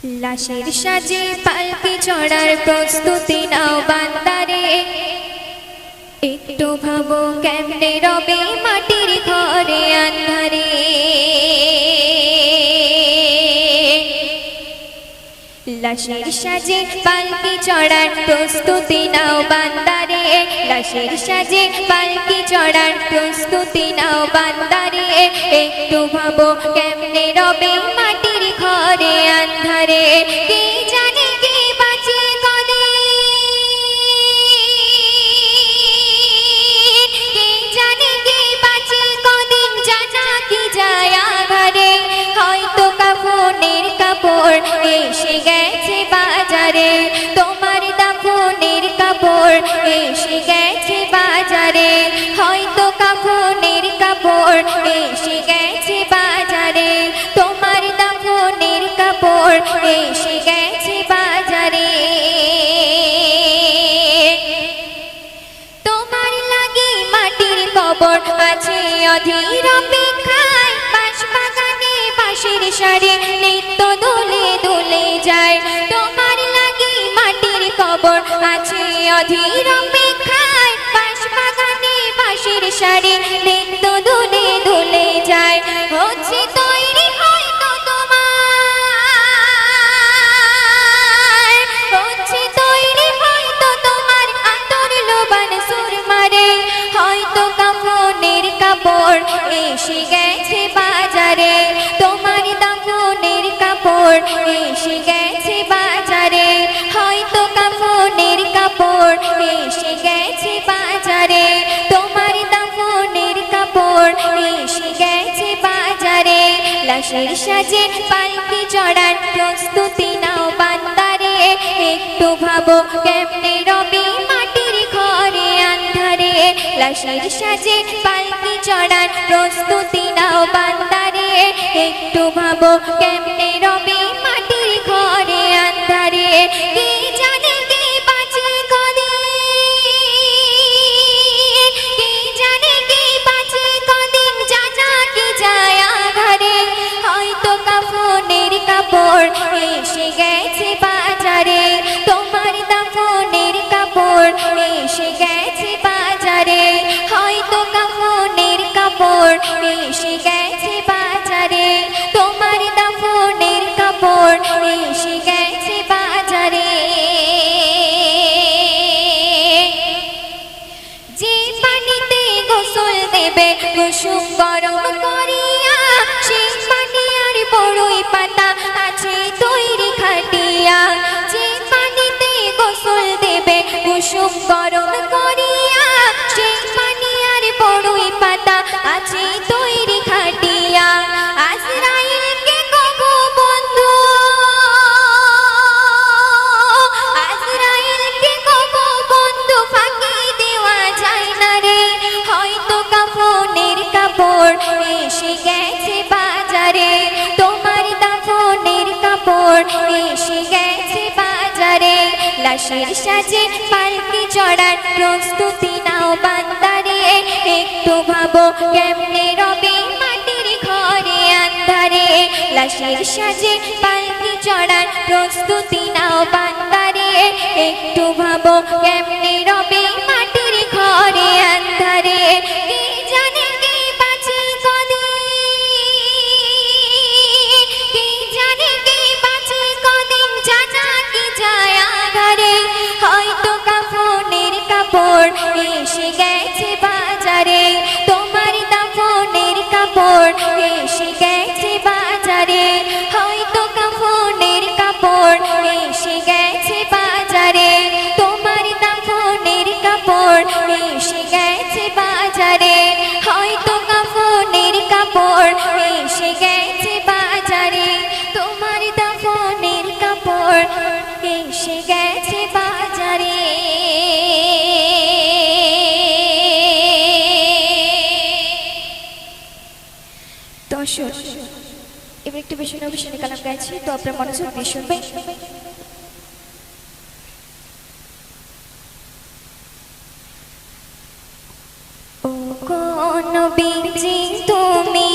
লাশের সাজে পালকি চড়ার প্রস্তুতি নাও বান্দারে, একটু ভাবো কেমনে রবে মাটির ঘরে আন্ধারে। লাশের সাজে পালকি চড়ার প্রস্তুতি নাও বান্দারে, লাশের সাজে পালকি চড়ার প্রস্তুতি নাও বান্দারে, একটু ভাবো কেমনে রবে মাটির ঘরে আন্ধারে। কে জানে কে বাঁচে কদিন, কে জানে কে বাঁচে কদিন, জানা কি যায় আঘারে। হয়তো কাফনের কাপড় এসে গেছে বাজারে, তোমার দাফনের কাপড় এসে গেছে বাজারে। হয়তো কাফনের কাপড় এসে গেছে বাজারে, তোমার দাফনের কাপড় এসে গেছে বাজারে। তোমার লাগে মাটির কবর আছে অধীর অপেক্ষায়, বাঁশ বাগানে বাঁশের সারি নিত্য দোলে দোলে যায়। তোমার লাগে মাটির কবর আছে অধীর অপেক্ষায়, বাঁশ বাগানে বাঁশের সারি নিত্য দোলে দোলে যায়। হচ্ছে তৈরি হয়তো তোমার, হচ্ছে তৈরি হয়তো তোমার আতর লোবান সুরমারে। হয়তো কাফনের কাপড় এসে গেছে বাজারে, তোমার দাফনের কাপড় এসে গেছে বাজারে। হয়তো কাফনের কাপড় এসে গেছে বাজারে, তোমার দাফনের কাপড় এসে গেছে বাজারে। লাশের সাজে পালকি চড়ার প্রস্তুতি নাও বান্দারে, একটু ভাবো কেমনে রবে মাটির ঘরে আন্ধারে। লাশের সাজে পালকি চড়ার প্রস্তুতি নাও বান্দারে, একটু ভাবো কেমনে রবে মাটির ঘরে আন্ধারে। কে জানে কে বাঁচে কদিন, কে জানে কে বাঁচে কদিন, জানা কি যায় আঘারে। হয়তো কাফনের কাপড় এসে গেছে বাজারে, তোমার দাফনের কাপড় এসে গেছে বাজারে। হয়তো কাফনের কাপড় এসে গেছে বাজারে, তোমার দাফনের কাপড় এসে গেছে বাজারে। যে পানিতে গোসল দেবে কুসুম গরম করিয়া, সেই পানি আর বড়ই পাতা আছে তৈরি খাটিয়া। যে পানিতে গোসল দেবে কুসুম গরম করিয়া, সেই পানি আর বড়ই পাতা আছে তৈরি খাটিয়া। আজরাইলকে কবো বন্ধু, আজরাইলকে কবো বন্ধু, ফাঁকি দেওয়া যায় না রে। হয়তো কাফনের কাপড় এসে গেছে বাজারে, তোমার দাফনের কাপড় এসে গেছে বাজারে। লাশের সাজে পালকি চড়ার প্রস্তুতি নাও বান্দারে, একটু ভাবো কেমনে রবে মাটির ঘরে আন্ধারে। লাশের সাজে পালকি চড়ার প্রস্তুতি নাও বান্দারে, একটু ভাবো কেমনে রবে মাটির ঘরে আন্ধারে। কে জানে কে বাঁচে কদিন, কে জানে কে বাঁচে কদিন, জানা কি যায় আঘারে। হয়তো কাফনের কাপড় এসে গেছে বাজারে, তোমার দাফনের কাপড় এসে গেছে বাজারে। হয়তো কাফনের কাপড় এসে গেছে বাজারে, তোমার দাফনের কাপড় এসে গেছে বাজারে। হয়তো কাফনের কাপড় এসে গেছে বাজারে, তোমার দাফনের কাপড় এসে গেছে বাজারে। দর্শক, এবার একটু বেশি নবীশনী কালাম গাইছি, তো আপনার মনোযোগ দিয়ে শুনবেন। ও কোন বীজি তুমি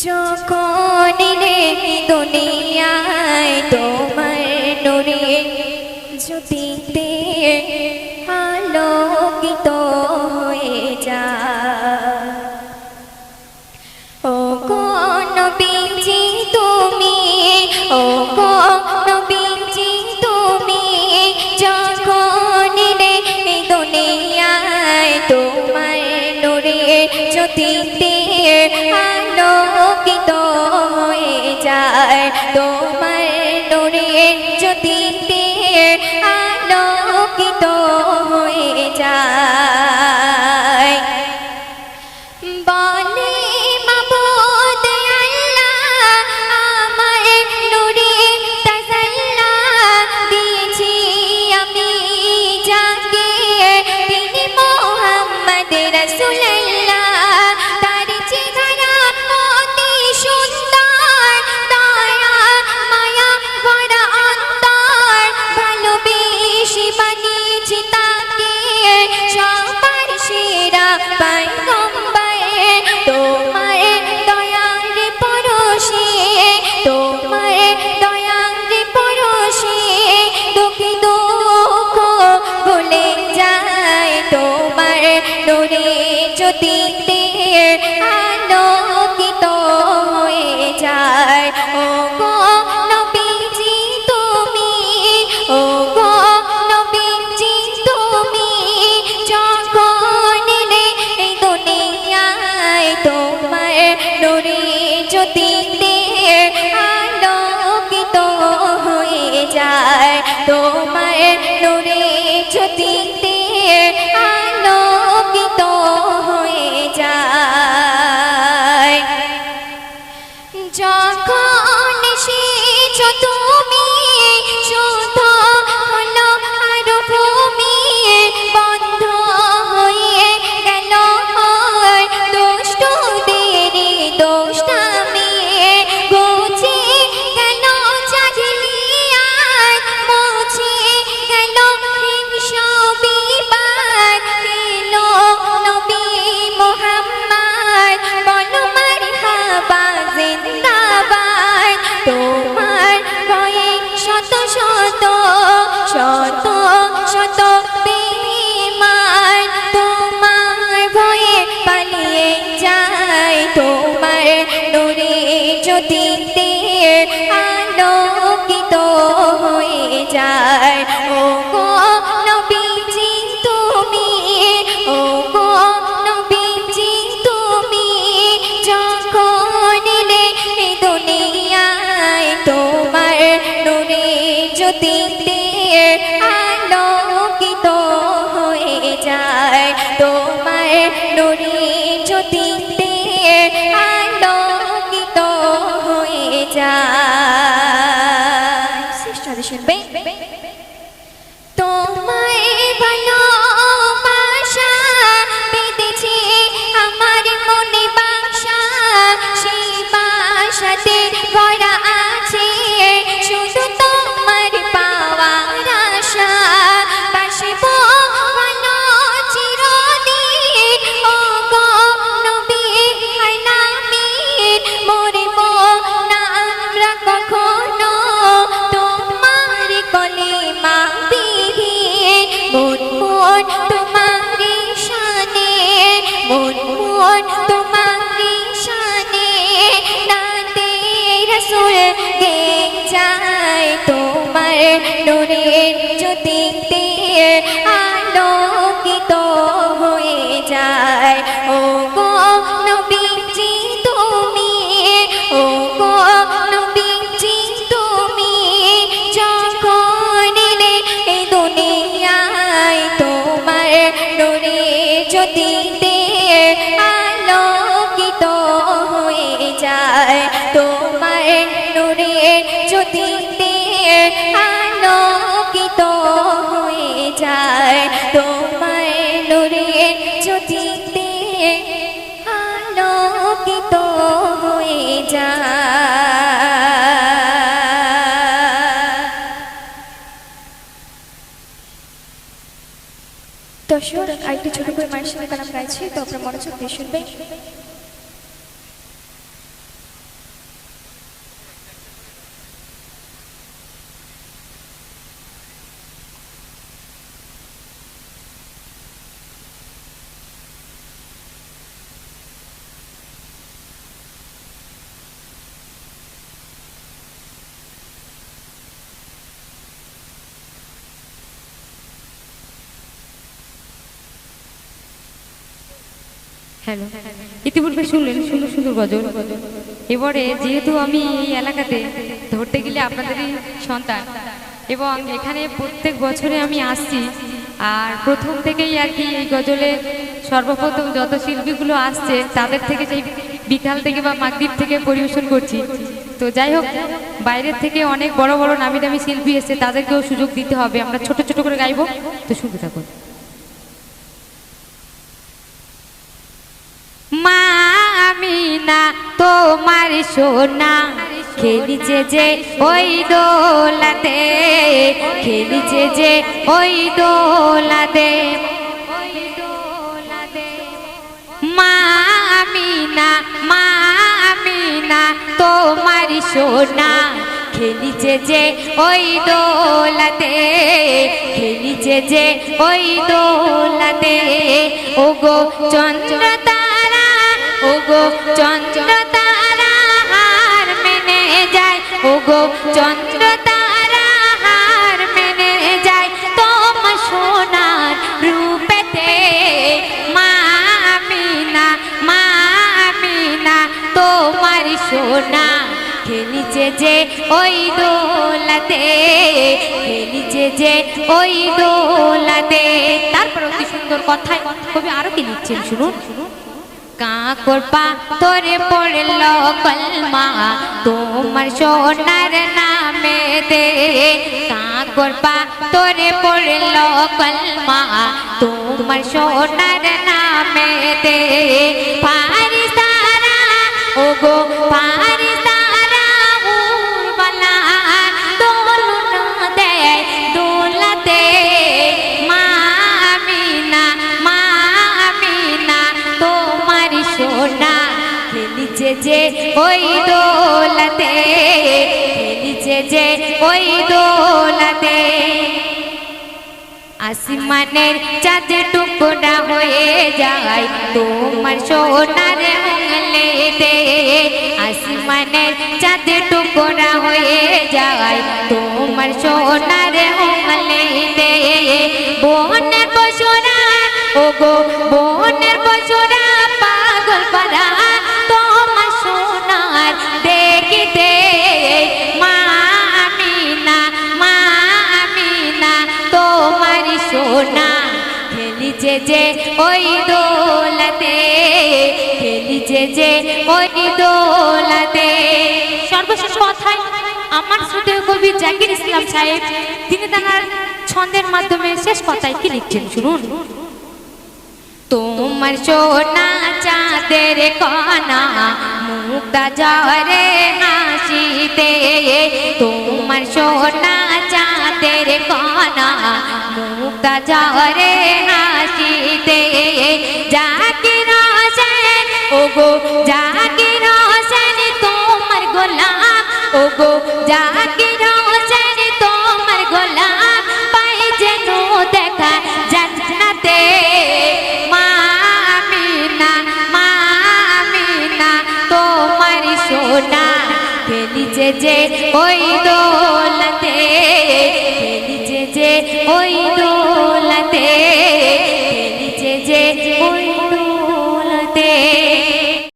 জগ যখন এলে দুনিয়ায় তোমার নূরের জ্যোতিতে আলোকিত হয়ে যায়। ও গো নবীজি তুমি, ও গো নবীজি তুমি, যখন এলে দুনিয়ায় তোমার নূরের জ্যোতিতে আলোকিত হয়ে যায়। তোমার নূরের জ্যোতিতে আলোকিত হয়ে যায়। বলে মাবুদ আল্লাহ আমার নূরে তাজাল্লা দিয়েছি আমি যাকে তিনি মুহাম্মদ রাসূলুল্লাহ। তার চেহারা অতি সুন্দর, দয়া মায়া ভরা অন্তর, ভালোবেসে বানিয়েছি তাকে সবার সেরা পয়গম্বর। তোমার দয়ার পরশে, তোমার দয়ার পরশে দুঃখ দুঃখ ভুলে যায়। তোমার নূরে জ্যোতিতে আলোকিত হয়ে যায়। ও গো নবীজি তুমি, ও গো নবীজি তুমি, যখন এলে এই দুনিয়ায় তোমার নূরে জ্যোতিতে আলোকিত হয়ে যায়। তোমার নূরে জ্যোতিতে আলোকিত হয়ে যায়। যখন এসেছো তুমি শুদ্ধ হলো আর ভূমি, বন্ধ হয়ে গেল দুষ্টদের দোষামি, ঘুচে গেল জাহিলিয়াত, মুছে গেল হিংসা বিবাদ। এলো নবী মুহাম্মদ, বলো মারহাবা জিন্দাবাদ। তোমার ভয়ে শত শত শত শত বেঈমান তোমার ভয়ে পালিয়ে যায়। তোমার নূরে জ্যোতিতে আলোকিত হয়ে যায়। ও গো নবীজি তুমি, ও গো নবীজি তুমি, যখন এলে দুনিয়ায় তোমার নূরে জ্যোতিতে আলোকিত হয়ে যায়। তোমার নূরে জ্যোতিতে আলোকিত হয়ে যায়। সিস্টার শুনবে তোমায় ভালোবাসা বেঁধেছে আমার মনে বাসা, সেই বাসাতে ভরা আছে শুধু তোমার পাওয়ার আশা। বাসবো ভালো চিরদিন, ও গো নবী আলামিন, মরবো না আমরা কখনো তোমার কলিমা বিহীন। মন মন তোমারি শানে, মন মন তোমারি শানে, নাতে রাসূল গে যায়। তোমার নূরের জ্যোতিতে আলোকিত হয়ে যায়। ও গো নবীজি তুমি, ও গো নবীজি তুমি, যখন এলে এই দুনিয়ায় তোমার নূরে জ্যোতিতে আলোকিত হয়ে যায়। তোমার নূরে জ্যোতিতে আলোকিত হয়ে যায়। তোমার নূরে জ্যোতিতে আলোকিত হয়ে যায়। দর্শক, আরেকটি ছোট করে মায়ের সঙ্গে কালাম গাইছি, তো আপনার মনোযোগ দিয়ে শুনবেন। হ্যালো, ইতিপূর্বে শুনলেন সুন্দর সুন্দর গজল। এবারে যেহেতু আমি এই এলাকাতে ধরতে গেলে আপনাদেরই সন্তান এবং এখানে প্রত্যেক বছরে আমি আসছি, আর প্রথম থেকেই আর কি এই গজলে সর্বপ্রথম যত শিল্পীগুলো আসছে তাদের থেকে সেই বিকাল থেকে বা মাগরিব থেকে পরিবেশন করছি। তো যাই হোক, বাইরের থেকে অনেক বড় বড় নামি দামি শিল্পী এসছে, তাদেরকেও সুযোগ দিতে হবে। আমরা ছোট ছোট করে গাইবো, তো শুনতে থাকুন। মা আমিনা তোমার সোনা খেলিছে যে ওই দোলাতে, খেলিছে যে ওই দোলাতে। মা আমিনা, মা আমিনা তোমার সোনা খেলিছে যে ওই দোলাতে, খেলিছে যে ওই দোলাতে। ওগো চন্দ্র তারা, ওগো চন্দ্র তারা হার মেনে যায়, ওগো চন্দ্র তারা হার মেনে যায় তোমার সোনার রূপেতে। মা আমিনা, মা আমিনা তোমার সোনা খেলিছে যে ওই দোলাতে, খেলিছে যে ওই দোলাতে। তারপর অতি সুন্দর কথায় কবি আরো কি লিখছেন শুনুন। কাকর পাথরে পড়ল কলমা তোমার সোনার নামেতে, কাকর পাথরে পড়ল কলমা তোমার সোনার নামেতে। ফারিস্তারা, ওগো ফারিস্তারা উরবালা দোলনা দেয় দোলাতে। মা আমিনা, মা আমিনা তোমার সোনা খেলিছে যে ওই দোলাতে, খেলিছে যে ওই দোলাতে। আসমানের চাঁদ টুকরা হয়ে যায় তোমার সোনার উঙ্গলিতে, আসমানের চাঁদ টুকরা হয়ে যায় তোমার সোনার উঙ্গলিতে। বনের পশুরা, ওগো বনের পশুরা পাগল পারা তোমার সোনার দেখিতে। মা আমিনা, মা আমিনা তোমার সোনা খেলিছে যে ওই দোলাতে, খেলিছে যে ওই দোলাতে। সর্বশেষ কথায় আমার শ্রদ্ধেয় কবি জাকির ইসলাম সাহেব তিনি তার ছন্দের মাধ্যমে শেষ কথায় কি লিখছেন শুনুন। তোমার সোনা চাঁদের কণা মুক্তা ঝরে হাসিতে, তোমার সোনা চাঁদের কণা মুক্তা ঝরে হাসিতে। জাকির হোসেন, ওগো জাকির হোসেন তোমার গোলাম, ওগো জাকির হোসেন তোমার গোলাম পাই যেন দেখা জান্নাতে। মা আমিনা, মা আমিনা তোমার সোনা খেলিছে যে ওই দোলাতে, খেলিছে যে ওই